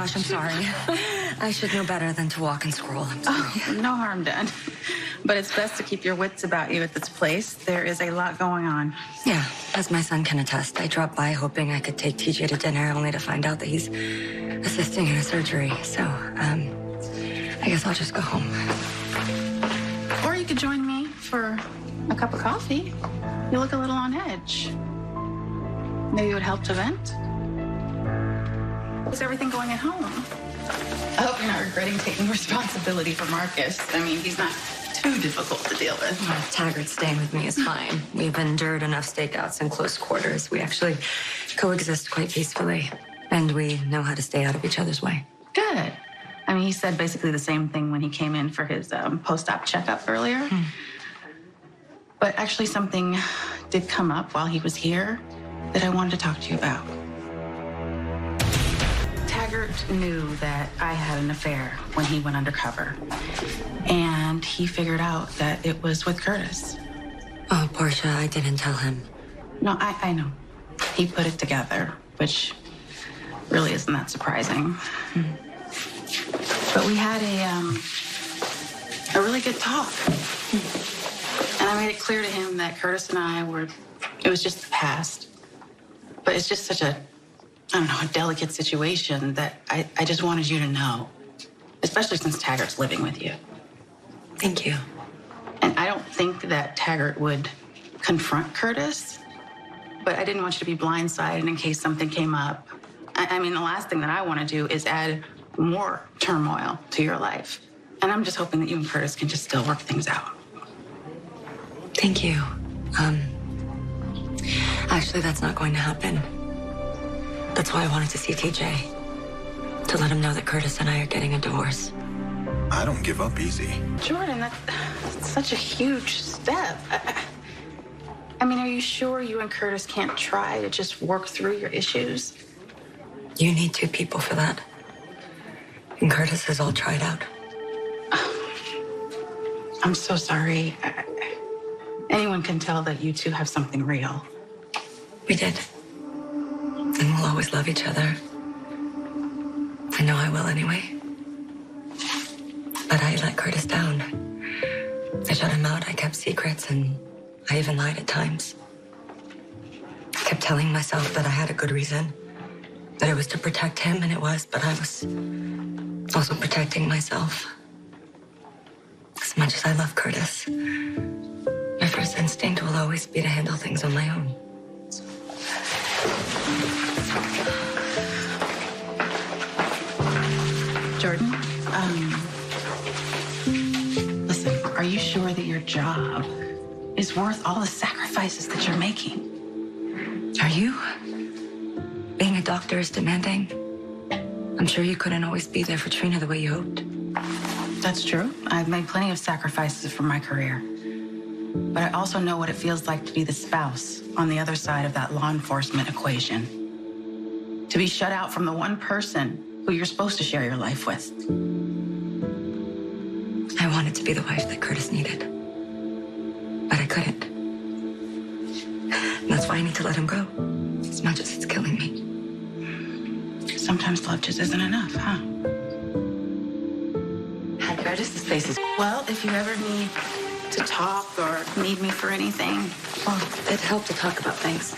gosh, I'm sorry. I should know better than to walk and scroll. I'm sorry. Oh, no harm done. But it's best to keep your wits about you at this place. There is a lot going on. Yeah, as my son can attest, I dropped by hoping I could take TJ to dinner, only to find out that he's assisting in a surgery. So, I guess I'll just go home. Or you could join me for a cup of coffee. You look a little on edge. Maybe it would help to vent. How's everything going at home? I hope you're not regretting taking responsibility for Marcus. I mean, he's not too difficult to deal with. Oh, Taggart staying with me is fine. We've endured enough stakeouts in close quarters. We actually coexist quite peacefully. And we know how to stay out of each other's way. Good. I mean, he said basically the same thing when he came in for his post-op checkup earlier. But actually something did come up while he was here that I wanted to talk to you about. Taggart knew that I had an affair when he went undercover. And he figured out that it was with Curtis. Oh, Portia, I didn't tell him. No, I know. He put it together, which really isn't that surprising. But we had a really good talk. And I made it clear to him that Curtis and I it was just the past. But it's just such a delicate situation that I just wanted you to know, especially since Taggart's living with you. Thank you. And I don't think that Taggart would confront Curtis, but I didn't want you to be blindsided in case something came up. I mean, the last thing that I want to do is add more turmoil to your life. And I'm just hoping that you and Curtis can just still work things out. Thank you. Actually, that's not going to happen. That's why I wanted to see TJ. To let him know that Curtis and I are getting a divorce. I don't give up easy. Jordan, that's such a huge step. I mean, are you sure you and Curtis can't try to just work through your issues? You need two people for that. And Curtis is all tried out. I'm so sorry. Anyone can tell that you two have something real. We did. And we'll always love each other. I know I will anyway. But I let Curtis down. I shut him out, I kept secrets, and I even lied at times. I kept telling myself that I had a good reason, that it was to protect him, and it was, but I was also protecting myself. As much as I love Curtis, my first instinct will always be to handle things on my own. Jordan, listen, are you sure that your job is worth all the sacrifices that you're making? Are you? Being a doctor is demanding. I'm sure you couldn't always be there for Trina the way you hoped. That's true. I've made plenty of sacrifices for my career. But I also know what it feels like to be the spouse on the other side of that law enforcement equation. To be shut out from the one person who you're supposed to share your life with. I wanted to be the wife that Curtis needed. But I couldn't. And that's why I need to let him go. As much as it's killing me. Sometimes love just isn't enough, huh? Hi, Curtis. This place is... Well, if you ever need to talk or need me for anything. Well, it'd help to talk about things.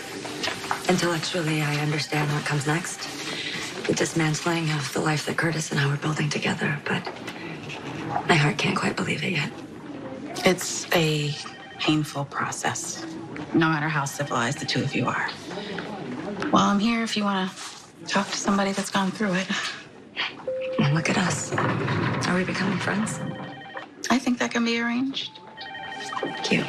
Intellectually, I understand what comes next. The dismantling of the life that Curtis and I were building together, but my heart can't quite believe it yet. It's a painful process, no matter how civilized the two of you are. Well, I'm here if you want to talk to somebody that's gone through it. And look at us. Are we becoming friends? I think that can be arranged. Thank you.